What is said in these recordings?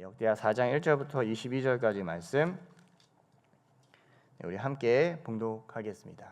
역대하 4장 1절부터 22절까지 말씀 우리 함께 봉독하겠습니다.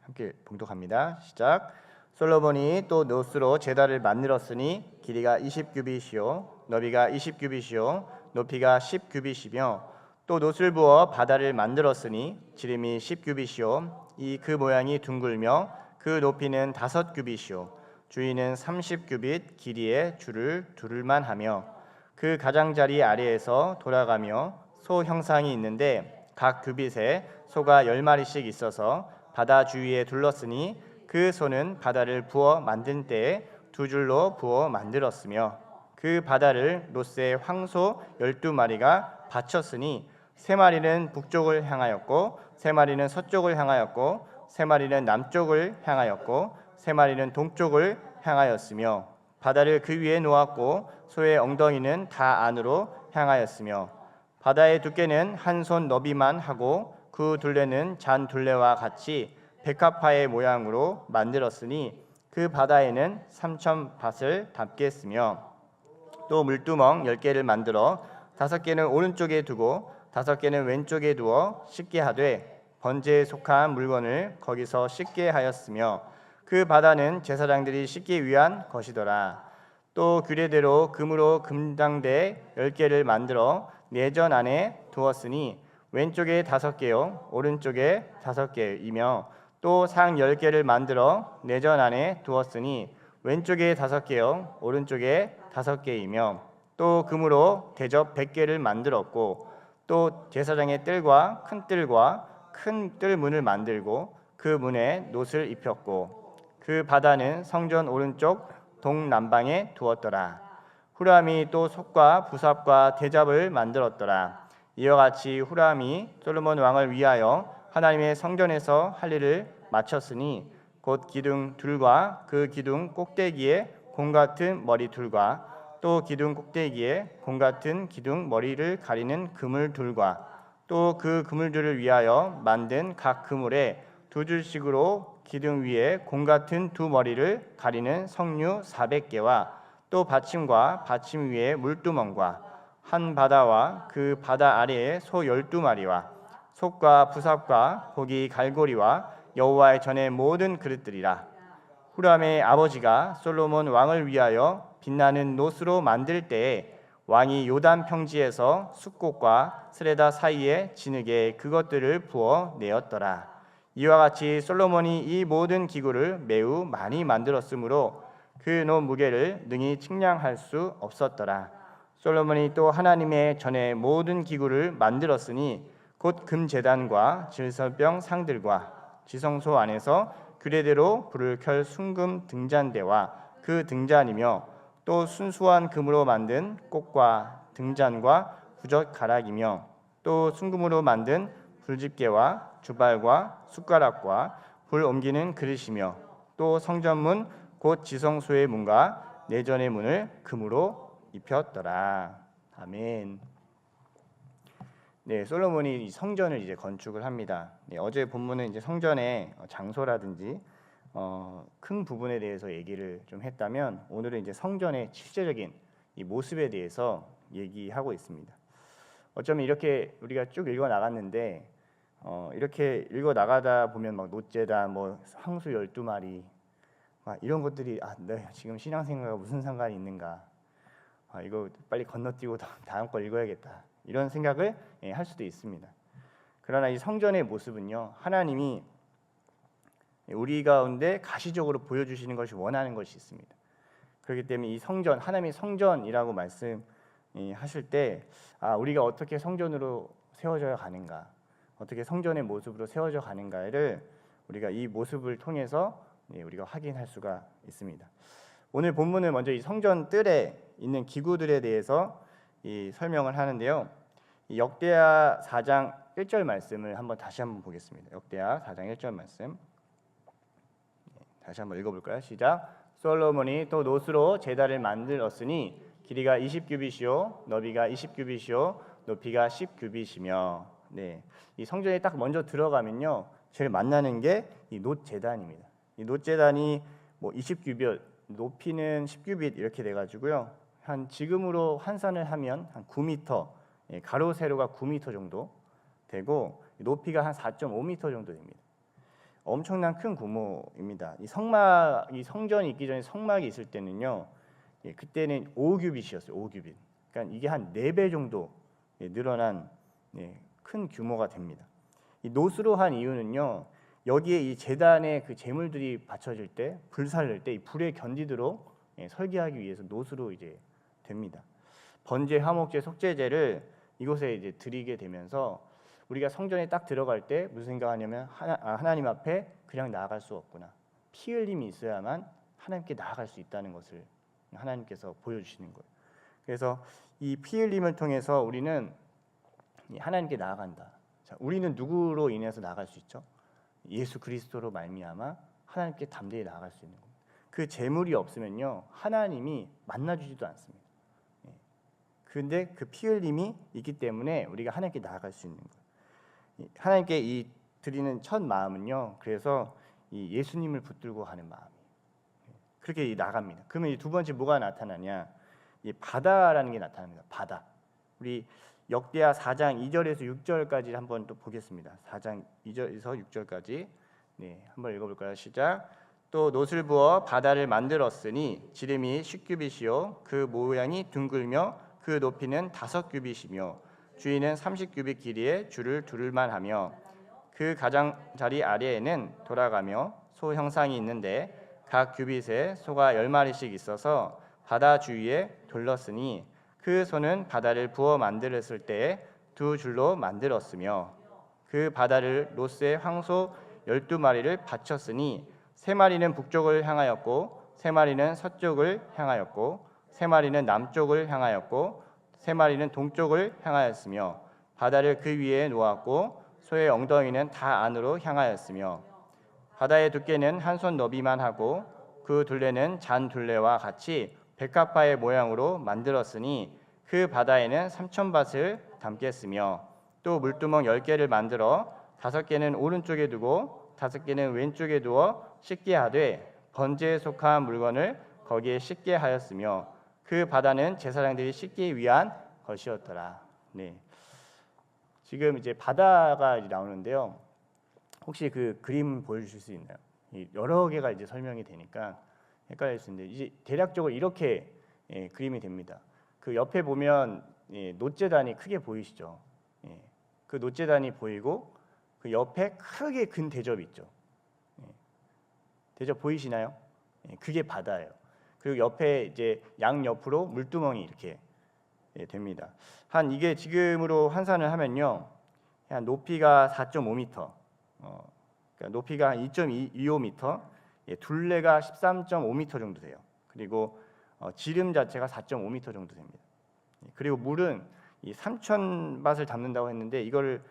함께 봉독합니다. 시작. 솔로몬이 또 노스로 제단을 만들었으니 길이가 20규빗이요 너비가 20규빗이요 높이가 10규빗이며 또 노스를 부어 바다를 만들었으니 지름이 10규빗이요 이 그 모양이 둥글며 그 높이는 5규빗이요 주위는 30규빗 길이의 줄을 두를만 하며 그 가장자리 아래에서 돌아가며 소 형상이 있는데 각 규빗에 소가 10마리씩 있어서 바다 주위에 둘렀으니 그 소는 바다를 부어 만든 때에 2줄로 부어 만들었으며 그 바다를 노스의 황소 12마리가 받쳤으니 3마리는 북쪽을 향하였고 3마리는 서쪽을 향하였고 3마리는 남쪽을 향하였고 3마리는 동쪽을 향하였으며 바다를 그 위에 놓았고 소의 엉덩이는 다 안으로 향하였으며 바다의 두께는 한 손 너비만 하고 그 둘레는 잔 둘레와 같이 백합화의 모양으로 만들었으니 그 바다에는 3,000밭을 담게 했으며 또 물두멍 10개를 만들어 5개는 오른쪽에 두고 5개는 왼쪽에 두어 씻게 하되 번제에 속한 물건을 거기서 씻게 하였으며 그 바다는 제사장들이 씻기 위한 것이더라. 또 규례대로 금으로 금장대 10개를 만들어 내전 안에 두었으니 왼쪽에 5개요 오른쪽에 5개이며 또 상 10개를 만들어 내전 안에 두었으니 왼쪽에 5개요 오른쪽에 5개이며 또 금으로 대접 100개를 만들었고 또 제사장의 뜰과 큰 뜰과 큰 뜰문을 만들고 그 문에 놋을 입혔고 그 바다는 성전 오른쪽 동남방에 두었더라. 후람이 또 솥과 부삽과 대접을 만들었더라. 이와 같이 후람이 솔로몬 왕을 위하여 하나님의 성전에서 할 일을 마쳤으니 곧 기둥 둘과 그 기둥 꼭대기에 공 같은 머리 둘과 또 기둥 꼭대기에 공 같은 기둥 머리를 가리는 그물 둘과 또 그 그물들을 위하여 만든 각 그물에 2줄씩으로 기둥 위에 공 같은 2머리를 가리는 석류 400개와 또 받침과 받침 위에 물두멍과 한 바다와 그 바다 아래에 소 12마리와 솥과 부삽과 고기 갈고리와 여호와의 전의 모든 그릇들이라. 후람의 아버지가 솔로몬 왕을 위하여 빛나는 놋으로 만들 때에 왕이 요단 평지에서 숫꽃과 스레다 사이에 진흙에 그것들을 부어 내었더라. 이와 같이 솔로몬이 이 모든 기구를 매우 많이 만들었으므로 그 놋 무게를 능히 측량할 수 없었더라. 솔로몬이 또 하나님의 전에 모든 기구를 만들었으니 곧 금제단과 질서병 상들과 지성소 안에서 규례대로 불을 켤 순금 등잔대와 그 등잔이며 또 순수한 금으로 만든 꽃과 등잔과 부젓 가락이며 또 순금으로 만든 불집게와 주발과 숟가락과 불 옮기는 그릇이며 또 성전문 곧 지성소의 문과 내전의 문을 금으로 입혔더라. 아멘. 네, 솔로몬이 성전을 이제 건축을 합니다. 네, 어제 본문은 이제 성전의 장소라든지 큰 부분에 대해서 얘기를 좀 했다면 오늘은 이제 성전의 실제적인 이 모습에 대해서 얘기하고 있습니다. 어쩌면 이렇게 우리가 쭉 읽어 나갔는데 이렇게 읽어 나가다 보면 막 놋제단, 뭐 황소 12마리 막 이런 것들이 네, 지금 신앙생활과 무슨 상관이 있는가? 이거 빨리 건너뛰고 다음 걸 읽어야겠다. 이런 생각을 할 수도 있습니다. 그러나 이 성전의 모습은요, 하나님이 우리 가운데 가시적으로 보여주시는 것이 원하는 것이 있습니다. 그렇기 때문에 이 성전, 하나님의 성전이라고 말씀하실 때 우리가 어떻게 성전으로 세워져 가는가, 어떻게 성전의 모습으로 세워져 가는가를 우리가 이 모습을 통해서 우리가 확인할 수가 있습니다. 오늘 본문은 먼저 이 성전 뜰에 있는 기구들에 대해서 설명을 하는데요. 이 역대하 4장 1절 말씀을 다시 한번 보겠습니다. 역대하 4장 1절 말씀 다시 한번 읽어볼까요? 시작. 솔로몬이 또 놋으로 제단을 만들었으니 길이가 20규빗이요 너비가 20규빗이요 높이가 10규빗이며. 네, 이 성전에 딱 먼저 들어가면요 제일 만나는 게 이 놋 제단입니다. 이 놋 제단이 뭐 20규빗 높이는 10규빗 이렇게 돼가지고요 한 지금으로 환산을 하면 한 9m, 가로 세로가 9m 정도 되고 높이가 한 4.5m 정도 됩니다. 엄청난 큰 규모입니다. 이 성전이 있기 전에 성막이 있을 때는요, 그때는 5규빗이었어요. 5규빗. 그러니까 이게 한 4배 정도 늘어난 큰 규모가 됩니다. 이 노수로 한 이유는요, 여기에 이 제단에 그 제물들이 바쳐질 때, 불살릴 때 이 불에 견디도록 설계하기 위해서 노수로 이제 됩니다. 번제, 화목제, 속죄제를 이곳에 이제 드리게 되면서 우리가 성전에 딱 들어갈 때 무슨 생각하냐면 하나님 앞에 그냥 나아갈 수 없구나. 피 흘림이 있어야만 하나님께 나아갈 수 있다는 것을 하나님께서 보여주시는 거예요. 그래서 이 피 흘림을 통해서 우리는 하나님께 나아간다. 자, 우리는 누구로 인해서 나아갈 수 있죠? 예수 그리스도로 말미암아 하나님께 담대히 나아갈 수 있는 겁니다. 그 제물이 없으면요, 하나님이 만나주지도 않습니다. 그런데 그 피 흘림이 있기 때문에 우리가 하나님께 나아갈 수 있는 거예요. 하나님께 이 드리는 첫 마음은요, 그래서 이 예수님을 붙들고 가는 마음이에요. 그렇게 나갑니다. 그러면 이 두 번째 뭐가 나타나냐? 이 바다라는 게 나타납니다. 바다. 우리 역대하 4장 2절에서 6절까지 한번 또 보겠습니다. 4장 2절에서 6절까지 한번 읽어볼까요? 시작. 또 놋을 부어 바다를 만들었으니 지름이 10규빗이요 그 모양이 둥글며 그 높이는 5규빗이며 주위는 30규빗 길이의 줄을 두를만 하며 그 가장자리 아래에는 돌아가며 소 형상이 있는데 각 규빗에 소가 10마리씩 있어서 바다 주위에 둘렀으니 그 소는 바다를 부어 만들었을 때에 2줄로 만들었으며 그 바다를 롯의 황소 12마리를 바쳤으니 3마리는 북쪽을 향하였고 3마리는 서쪽을 향하였고 3마리는 남쪽을 향하였고 3마리는 동쪽을 향하였으며 바다를 그 위에 놓았고 소의 엉덩이는 다 안으로 향하였으며 바다의 두께는 한 손 너비만 하고 그 둘레는 잔 둘레와 같이 백합화의 모양으로 만들었으니 그 바다에는 3,000밭을 담겠으며 또 물두멍 10개를 만들어 5개는 오른쪽에 두고 5개는 왼쪽에 두어 씻게 하되 번제에 속한 물건을 거기에 씻게 하였으며 그 바다는 제사장들이 씻기 위한 것이었더라. 지금 이제 바다가 이제 나오는데요. 혹시 그 그림 보여주실 수 있나요? 여러 개가 이제 설명이 되니까 헷갈릴 수 있는데 이제 대략적으로 이렇게 그림이 됩니다. 그 옆에 보면 놋제단이 크게 보이시죠? 그 놋제단이 보이고 그 옆에 크게 큰 대접이 있죠. 대접 보이시나요? 그게 바다예요. 그리고 옆에 이제 양 옆으로 물두멍이 이렇게 됩니다. 한 이게 지금으로 환산을 하면요, 한 높이가 4.5m, 그러니까 높이가 한 2.25m, 둘레가 13.5m 정도 돼요. 그리고 지름 자체가 4.5m 정도 됩니다. 그리고 물은 이 3,000밭을 담는다고 했는데 이거를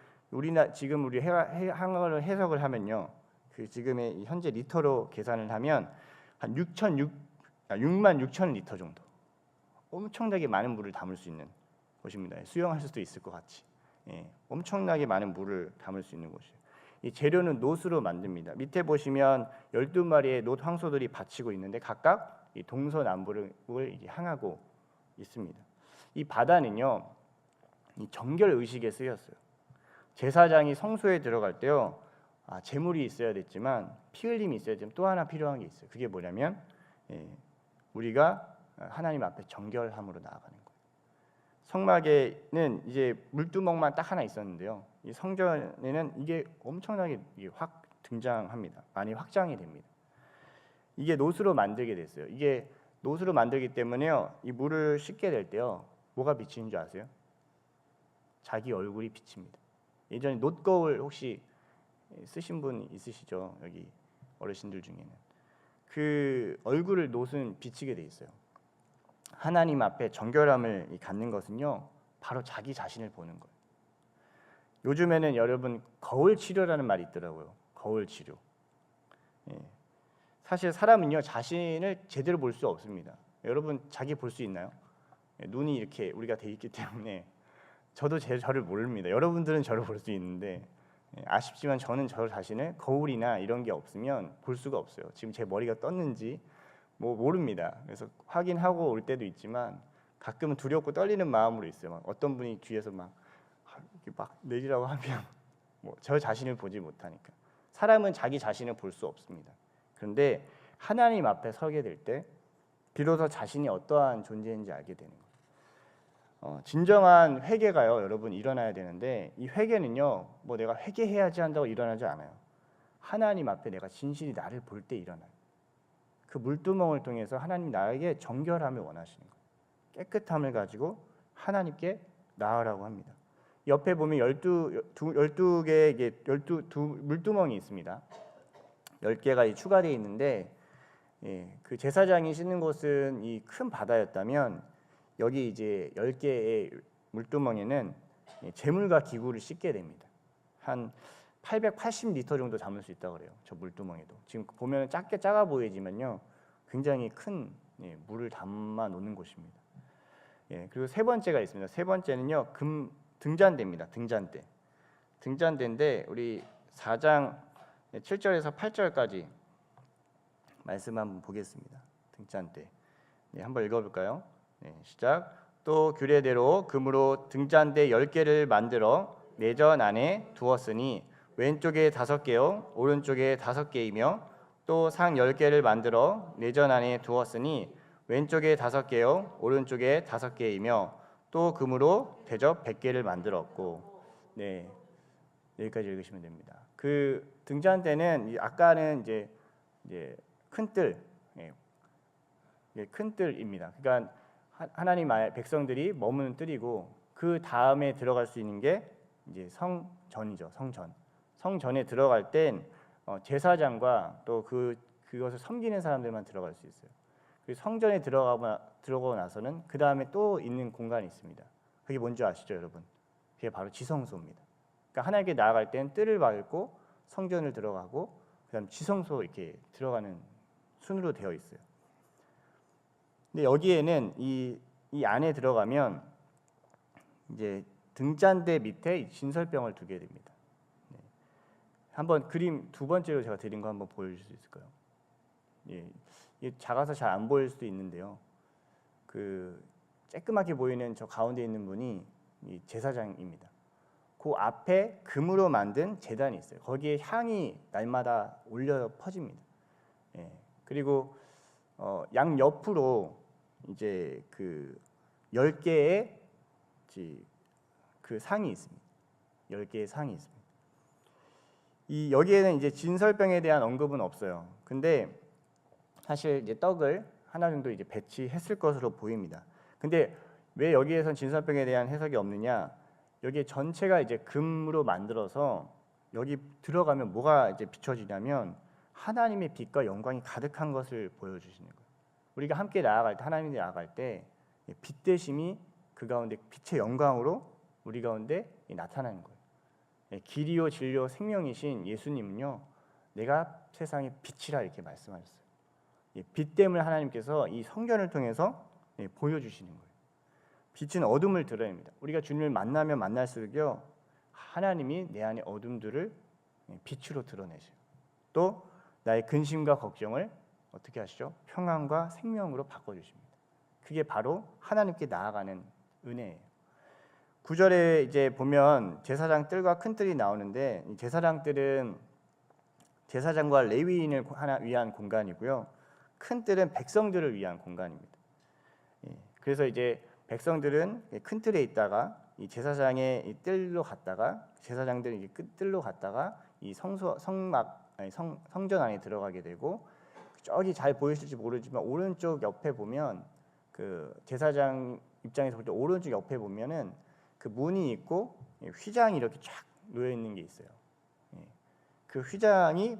지금 우리 한어를 해석을 하면요, 그 지금의 현재 리터로 계산을 하면 한 6만 6천 리터 정도, 엄청나게 많은 물을 담을 수 있는 곳입니다. 수영할 수도 있을 것 같이 엄청나게 많은 물을 담을 수 있는 곳이에요. 이 재료는 놋으로 만듭니다. 밑에 보시면 12마리의 놋 황소들이 바치고 있는데 각각 이 동서남북을 향하고 있습니다. 이 바다는요, 이 정결 의식에 쓰였어요. 제사장이 성소에 들어갈 때요, 제물이 있어야 됐지만 피 흘림이 있어야 되면 또 하나 필요한 게 있어요. 그게 뭐냐면 우리가 하나님 앞에 정결함으로 나아가는 거예요. 성막에는 이제 물두멍만 딱 하나 있었는데요, 이 성전에는 이게 엄청나게 확 등장합니다. 많이 확장이 됩니다. 이게 놋으로 만들게 됐어요. 이게 놋으로 만들기 때문에요, 이 물을 씻게 될 때요, 뭐가 비치는 줄 아세요? 자기 얼굴이 비칩니다. 예전에 놋거울 혹시 쓰신 분 있으시죠? 여기 어르신들 중에는 그 얼굴을 놋은 비치게 돼 있어요. 하나님 앞에 정결함을 갖는 것은요, 바로 자기 자신을 보는 거예요. 요즘에는 여러분 거울 치료라는 말이 있더라고요. 거울 치료. 사실 사람은요, 자신을 제대로 볼 수 없습니다. 여러분 자기 볼 수 있나요? 눈이 이렇게 우리가 돼 있기 때문에 저도 저를 모릅니다. 여러분들은 저를 볼 수 있는데 아쉽지만 저는 저 자신을 거울이나 이런 게 없으면 볼 수가 없어요. 지금 제 머리가 떴는지 모릅니다. 그래서 확인하고 올 때도 있지만 가끔은 두렵고 떨리는 마음으로 있어요. 막 어떤 분이 뒤에서 이렇게 막 내리라고 하면 뭐 저 자신을 보지 못하니까. 사람은 자기 자신을 볼 수 없습니다. 그런데 하나님 앞에 서게 될 때 비로소 자신이 어떠한 존재인지 알게 되는 거예요. 진정한 회개가요, 여러분 일어나야 되는데 이 회개는요, 뭐 내가 회개해야지 한다고 일어나지 않아요. 하나님 앞에 내가 진실이 나를 볼 때 일어나요. 그 물두멍을 통해서 하나님이 나에게 정결함을 원하시는 거예요. 깨끗함을 가지고 하나님께 나아가라고 합니다. 옆에 보면 12개의 물두멍이 있습니다. 10개가 추가되어 있는데, 그 제사장이 씻는 곳은 이 큰 바다였다면 여기 이제 10개의 물두멍에는 재물과 기구를 씻게 됩니다. 한 880리터 정도 담을 수 있다고 그래요. 저 물두멍에도. 지금 보면 작아 보이지만요, 굉장히 큰 물을 담아 놓는 곳입니다. 그리고 세 번째가 있습니다. 세 번째는요, 등잔대입니다. 등잔대인데 우리 4장 7절에서 8절까지 말씀 한번 보겠습니다. 등잔대. 한번 읽어볼까요? 시작. 또 규례대로 금으로 등잔대 10개를 만들어 내전 안에 두었으니 왼쪽에 5개요 오른쪽에 5개이며 또 상 10개를 만들어 내전 안에 두었으니 왼쪽에 5개요 오른쪽에 5개이며 또 금으로 대접 100개를 만들었고. 여기까지 읽으시면 됩니다. 그 등잔대는 아까는 이제 큰 뜰입니다. 그러니까 하나님 백성들이 머무는 뜰이고, 그 다음에 들어갈 수 있는 게 이제 성전이죠. 성전에 들어갈 땐 제사장과 또 그것을 섬기는 사람들만 들어갈 수 있어요. 그리고 성전에 들어가고 나서는 그 다음에 또 있는 공간이 있습니다. 그게 뭔지 아시죠, 여러분? 그게 바로 지성소입니다. 그러니까 하나님께 나아갈 땐 뜰을 밟고 성전을 들어가고, 그다음 지성소 이렇게 들어가는 순으로 되어 있어요. 근데 여기에는 이 안에 들어가면 이제 등잔대 밑에 진설병을 두게 됩니다. 한번 그림 두 번째로 제가 드린 거 한번 보여줄 수 있을까요? 이게 작아서 잘 안 보일 수도 있는데요. 그 쬐끄맣게 보이는 저 가운데 있는 분이 이 제사장입니다. 그 앞에 금으로 만든 제단이 있어요. 거기에 향이 날마다 올려 퍼집니다. 그리고 양 옆으로 이제 그 10개의 그 상이 있습니다. 10개의 상이 있습니다. 여기에는 이제 진설병에 대한 언급은 없어요. 근데 사실 이제 떡을 하나 정도 이제 배치했을 것으로 보입니다. 근데 왜 여기에선 진설병에 대한 해석이 없느냐? 여기 전체가 이제 금으로 만들어서 여기 들어가면 뭐가 이제 비춰지냐면 하나님의 빛과 영광이 가득한 것을 보여주시는 거예요. 우리가 함께 나아갈 때, 하나님께 나아갈 때 빛 대심이 그 가운데 빛의 영광으로 우리 가운데 나타나는 거예요. 길이요 진리요 생명이신 예수님은요, 내가 세상의 빛이라 이렇게 말씀하셨어요. 빛됨을 하나님께서 이 성전을 통해서 보여주시는 거예요. 빛은 어둠을 드러냅니다. 우리가 주님을 만나면 만날수록요, 하나님이 내 안의 어둠들을 빛으로 드러내셔요. 또 나의 근심과 걱정을 어떻게 하시죠? 평안과 생명으로 바꿔주십니다. 그게 바로 하나님께 나아가는 은혜예요. 9절에 이제 보면 제사장 뜰과 큰 뜰이 나오는데, 이 제사장 뜰은 제사장과 레위인을 위한 공간이고요, 큰 뜰은 백성들을 위한 공간입니다. 그래서 이제 백성들은 큰 뜰에 있다가 이 제사장의 이 뜰로 갔다가, 제사장들은 이제 끝 뜰로 갔다가 이 성전 안에 들어가게 되고, 저기 잘 보이실지 모르지만 오른쪽 옆에 보면 그 제사장 입장에서 볼 때 오른쪽 옆에 보면은 그 문이 있고 휘장이 이렇게 쫙 놓여 있는 게 있어요. 그 휘장이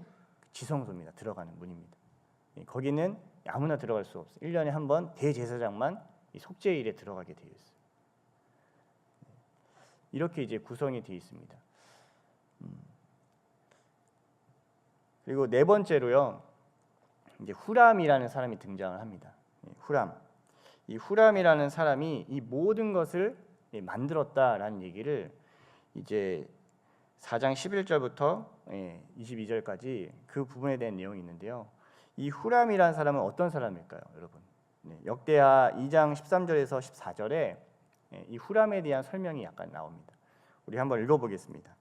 지성소입니다. 들어가는 문입니다. 거기는 아무나 들어갈 수 없어요. 1년에 한 번 대제사장만 이 속죄일에 들어가게 되어 있어요. 이렇게 이제 구성이 되어 있습니다. 그리고 네 번째로요, 이제 후람이라는 사람이 등장을 합니다. 후람. 이 후람이라는 사람이 이 모든 것을 만들었다라는 얘기를 이제 4장 11절부터 22절까지 그 부분에 대한 내용이 있는데요. 이 후람이라는 사람은 어떤 사람일까요, 여러분? 역대하 2장 13절에서 14절에 이 후람에 대한 설명이 약간 나옵니다. 우리 한번 읽어보겠습니다.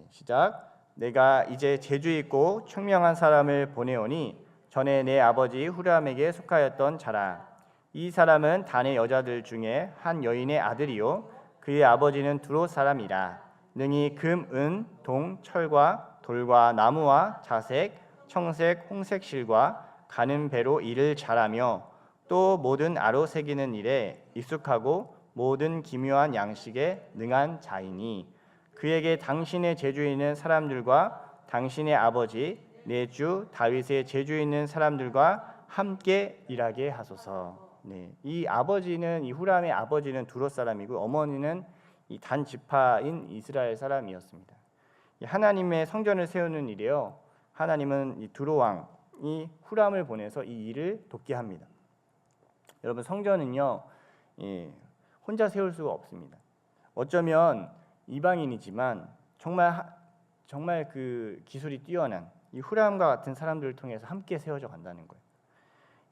시작. 내가 이제 재주 있고 총명한 사람을 보내오니 전에 내 아버지 후람에게 속하였던 자라. 이 사람은 단의 여자들 중에 한 여인의 아들이요 그의 아버지는 두롯 사람이라. 능히 금, 은, 동, 철과 돌과 나무와 자색, 청색, 홍색 실과 가는 배로 일을 잘하며 또 모든 아로 새기는 일에 익숙하고 모든 기묘한 양식에 능한 자이니 그에게 당신의 재주 있는 사람들과 당신의 아버지 내 주 다윗의 재주 있는 사람들과 함께 일하게 하소서. 이 아버지는 이 후람의 아버지는 두롯 사람이고 어머니는 이 단 지파인 이스라엘 사람이었습니다. 하나님의 성전을 세우는 일이요. 하나님은 이 두로 왕이 후람을 보내서 이 일을 돕게 합니다. 여러분 성전은요 혼자 세울 수가 없습니다. 어쩌면 이방인이지만 정말 그 기술이 뛰어난 이 후람과 같은 사람들을 통해서 함께 세워져 간다는 거예요.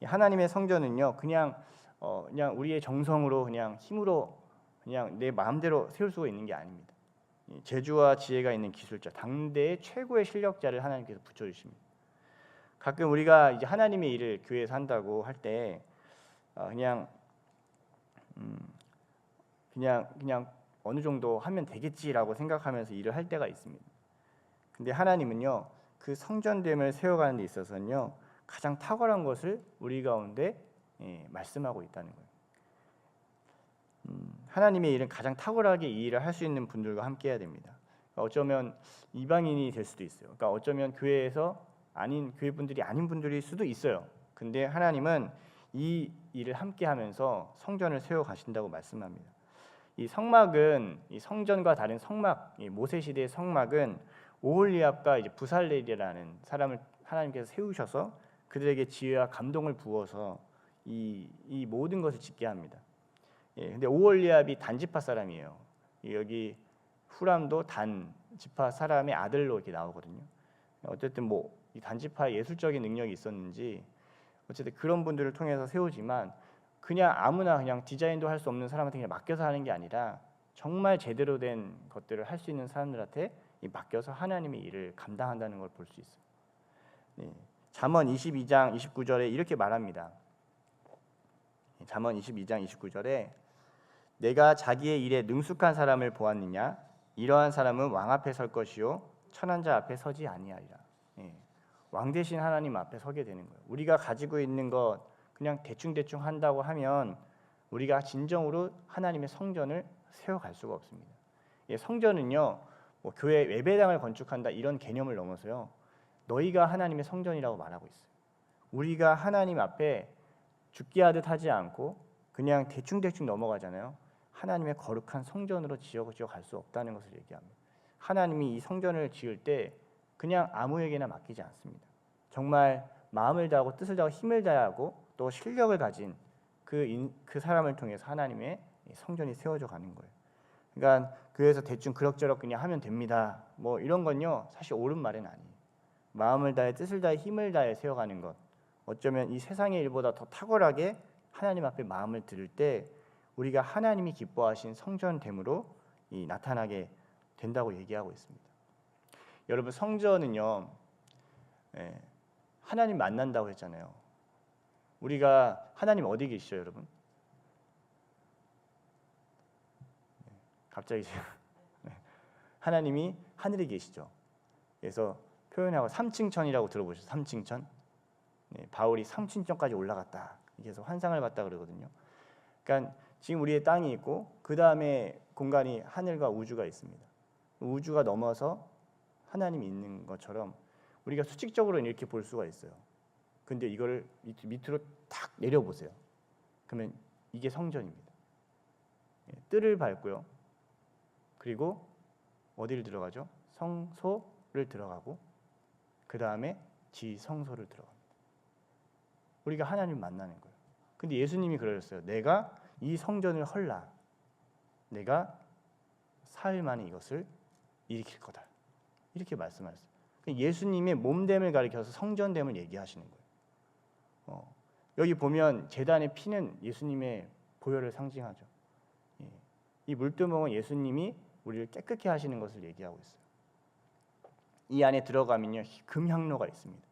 하나님의 성전은요 그냥 우리의 정성으로 그냥 힘으로 그냥 내 마음대로 세울 수가 있는 게 아닙니다. 재주와 지혜가 있는 기술자, 당대의 최고의 실력자를 하나님께서 붙여주십니다. 가끔 우리가 이제 하나님의 일을 교회에서 한다고 할 때 그냥 어느 정도 하면 되겠지라고 생각하면서 일을 할 때가 있습니다. 근데 하나님은요 그 성전됨을 세워가는 데 있어서는요 가장 탁월한 것을 우리 가운데 말씀하고 있다는 거예요. 하나님의 일은 가장 탁월하게 이 일을 할 수 있는 분들과 함께 해야 됩니다. 그러니까 어쩌면 이방인이 될 수도 있어요. 그러니까 어쩌면 교회에서 아닌 교회 분들이 아닌 분들일 수도 있어요. 근데 하나님은 이 일을 함께 하면서 성전을 세워 가신다고 말씀합니다. 이 성막은 이 성전과 다른 성막, 이 모세 시대의 성막은 오홀리압과 이제 부살렐이라는 사람을 하나님께서 세우셔서 그들에게 지혜와 감동을 부어서 이 모든 것을 짓게 합니다. 근데 오홀리압이 단 지파 사람이에요. 여기 후람도 단 지파 사람의 아들로 이렇게 나오거든요. 어쨌든 뭐 이 단 지파의 예술적인 능력이 있었는지 어쨌든 그런 분들을 통해서 세우지만 그냥 아무나 그냥 디자인도 할 수 없는 사람한테 그냥 맡겨서 하는 게 아니라 정말 제대로 된 것들을 할 수 있는 사람들한테 맡겨서 하나님의 일을 감당한다는 걸 볼 수 있어요. 잠언 22장 29절에 이렇게 말합니다. 잠언 22장 29절에 내가 자기의 일에 능숙한 사람을 보았느냐 이러한 사람은 왕 앞에 설 것이요 천한 자 앞에 서지 아니하리라. 왕 대신 하나님 앞에 서게 되는 거예요. 우리가 가지고 있는 것 그냥 대충 한다고 하면 우리가 진정으로 하나님의 성전을 세워갈 수가 없습니다. 성전은요 뭐 교회 예배당을 건축한다 이런 개념을 넘어서요 너희가 하나님의 성전이라고 말하고 있어요. 우리가 하나님 앞에 죽게 하듯 하지 않고 그냥 대충 넘어가잖아요. 하나님의 거룩한 성전으로 지어져 갈 수 없다는 것을 얘기합니다. 하나님이 이 성전을 지을 때 그냥 아무에게나 맡기지 않습니다. 정말 마음을 다하고 뜻을 다하고 힘을 다하고 또 실력을 가진 그 사람을 통해서 하나님의 성전이 세워져 가는 거예요. 그러니까 교회에서 대충 그럭저럭 그냥 하면 됩니다. 뭐 이런 건요 사실 옳은 말은 아니에요. 마음을 다해 뜻을 다해 힘을 다해 세워가는 것 어쩌면 이 세상의 일보다 더 탁월하게 하나님 앞에 마음을 들을 때 우리가 하나님이 기뻐하신 성전됨으로 나타나게 된다고 얘기하고 있습니다. 여러분 성전은요 하나님 만난다고 했잖아요. 우리가 하나님 어디 계시죠 여러분? 갑자기 하나님이 하늘에 계시죠. 그래서 표현하고 3층천이라고 들어보셨어요? 3층천? 바울이 3층천까지 올라갔다. 그래서 환상을 봤다 그러거든요. 그러니까 지금 우리의 땅이 있고 그 다음에 공간이 하늘과 우주가 있습니다. 우주가 넘어서 하나님이 있는 것처럼 우리가 수직적으로 이렇게 볼 수가 있어요. 근데 이거를 밑으로 탁 내려보세요. 그러면 이게 성전입니다. 뜰을 밟고요. 그리고 어디를 들어가죠? 성소를 들어가고 그 다음에 지성소를 들어갑니다. 우리가 하나님 만나는 거예요. 근데 예수님이 그러셨어요. 내가 이 성전을 헐라. 내가 사흘 만에 이것을 일으킬 거다. 이렇게 말씀하셨어요. 예수님의 몸됨을 가리켜서 성전됨을 얘기하시는 거예요. 여기 보면 제단의 피는 예수님의 보혈을 상징하죠. 이 물두멍은 예수님이 우리를 깨끗게 하시는 것을 얘기하고 있어요. 이 안에 들어가면요, 금향로가 있습니다.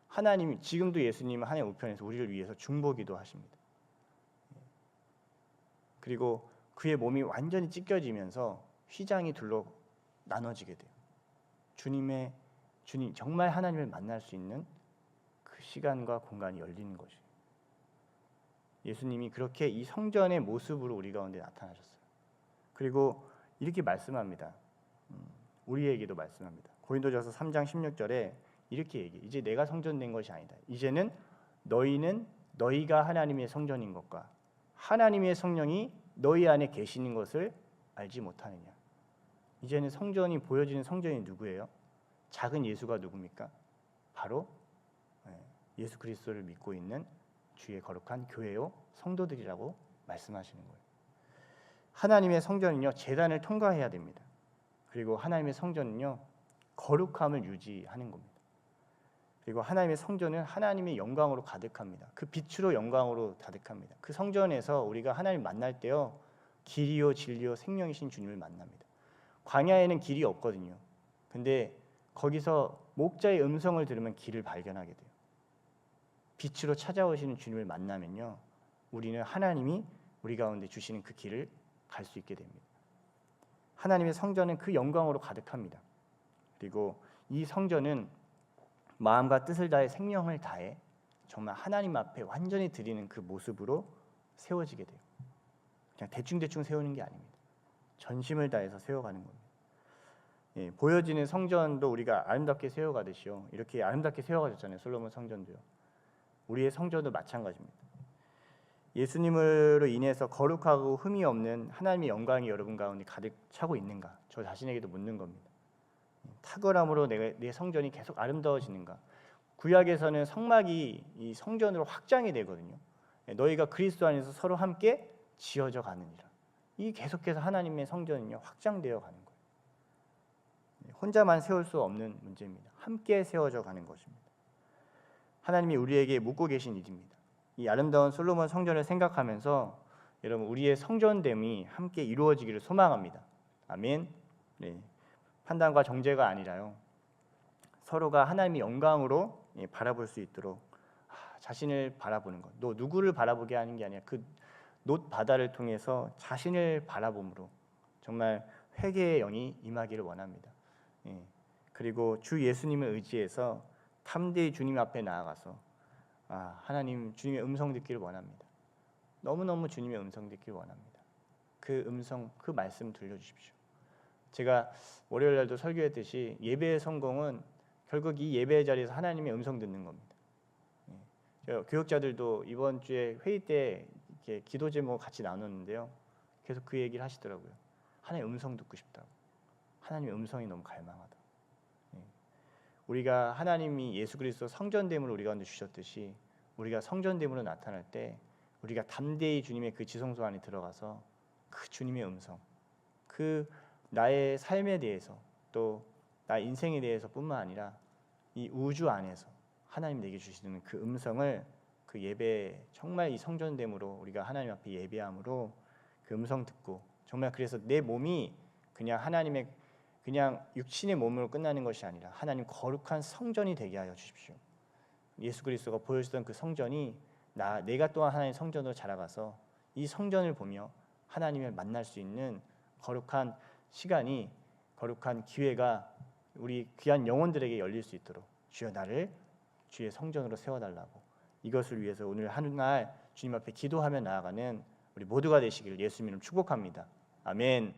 하나님이 지금도 예수님은 하나님 우편에서 우리를 위해서 중보기도 하십니다. 그리고 그의 몸이 완전히 찢겨지면서 휘장이 둘로 나눠지게 돼요. 주님 정말 하나님을 만날 수 있는 그 시간과 공간이 열리는 것이에요. 예수님이 그렇게 이 성전의 모습으로 우리 가운데 나타나셨어요. 그리고 이렇게 말씀합니다. 우리에게도 말씀합니다. 고린도전서 3장 16절에 이렇게 얘기해요. 이제 내가 성전된 것이 아니다. 이제는 너희는 너희가 하나님의 성전인 것과 하나님의 성령이 너희 안에 계시는 것을 알지 못하느냐. 이제는 성전이 보여지는 성전이 누구예요? 작은 예수가 누굽니까? 바로 예수 그리스도를 믿고 있는 주의 거룩한 교회요 성도들이라고 말씀하시는 거예요. 하나님의 성전은요 제단을 통과해야 됩니다. 그리고 하나님의 성전은요 거룩함을 유지하는 겁니다. 그리고 하나님의 성전은 하나님의 영광으로 가득합니다. 그 빛으로 영광으로 가득합니다. 그 성전에서 우리가 하나님 만날 때요 길이요 진리요 생명이신 주님을 만납니다. 광야에는 길이 없거든요. 근데 거기서 목자의 음성을 들으면 길을 발견하게 돼요. 빛으로 찾아오시는 주님을 만나면요 우리는 하나님이 우리 가운데 주시는 그 길을 갈 수 있게 됩니다. 하나님의 성전은 그 영광으로 가득합니다. 그리고 이 성전은 마음과 뜻을 다해 생명을 다해 정말 하나님 앞에 완전히 드리는 그 모습으로 세워지게 돼요. 그냥 대충대충 세우는 게 아닙니다. 전심을 다해서 세워가는 겁니다. 보여지는 성전도 우리가 아름답게 세워가듯이요 이렇게 아름답게 세워가졌잖아요. 솔로몬 성전도요. 우리의 성전도 마찬가지입니다. 예수님으로 인해서 거룩하고 흠이 없는 하나님의 영광이 여러분 가운데 가득 차고 있는가? 저 자신에게도 묻는 겁니다. 탁월함으로 내 성전이 계속 아름다워지는가? 구약에서는 성막이 이 성전으로 확장이 되거든요. 너희가 그리스도 안에서 서로 함께 지어져 가느니라. 이 계속해서 하나님의 성전은요 확장되어 가는 거예요. 혼자만 세울 수 없는 문제입니다. 함께 세워져 가는 것입니다. 하나님이 우리에게 묻고 계신 일입니다. 이 아름다운 솔로몬 성전을 생각하면서 여러분 우리의 성전됨이 함께 이루어지기를 소망합니다. 아멘. 네. 판단과 정죄가 아니라요. 서로가 하나님의 영광으로 바라볼 수 있도록 자신을 바라보는 것. 너 누구를 바라보게 하는 게 아니라 그 놋 바다를 통해서 자신을 바라봄으로 정말 회개의 영이 임하기를 원합니다. 그리고 주 예수님을 의지해서 탐대히 주님 앞에 나아가서 하나님 주님의 음성 듣기를 원합니다. 너무너무 주님의 음성 듣기를 원합니다. 그 음성, 그 말씀 들려주십시오. 제가 월요일 날도 설교했듯이 예배의 성공은 결국 이 예배의 자리에서 하나님의 음성 듣는 겁니다. 교육자들도 이번 주에 회의 때 이렇게 기도 제목 같이 나눴는데요. 계속 그 얘기를 하시더라고요. 하나님의 음성 듣고 싶다고. 하나님의 음성이 너무 갈망하다. 우리가 하나님이 예수 그리스도 성전됨을 우리 가운데 주셨듯이 우리가 성전됨으로 나타날 때 우리가 담대히 주님의 그 지성소 안에 들어가서 그 주님의 음성, 그 나의 삶에 대해서 또 나의 인생에 대해서뿐만 아니라 이 우주 안에서 하나님 내게 주시는 그 음성을 그 예배 정말 이 성전됨으로 우리가 하나님 앞에 예배함으로 그 음성 듣고 정말 그래서 내 몸이 그냥 하나님의 그냥 육신의 몸으로 끝나는 것이 아니라 하나님 거룩한 성전이 되게 하여 주십시오. 예수 그리스도가 보여주던 그 성전이 내가 또한 하나님의 성전으로 자라가서 이 성전을 보며 하나님을 만날 수 있는 거룩한 시간이 거룩한 기회가 우리 귀한 영혼들에게 열릴 수 있도록 주여 나를 주의 성전으로 세워달라고 이것을 위해서 오늘 하루날 주님 앞에 기도하며 나아가는 우리 모두가 되시기를 예수님 이름 축복합니다. 아멘.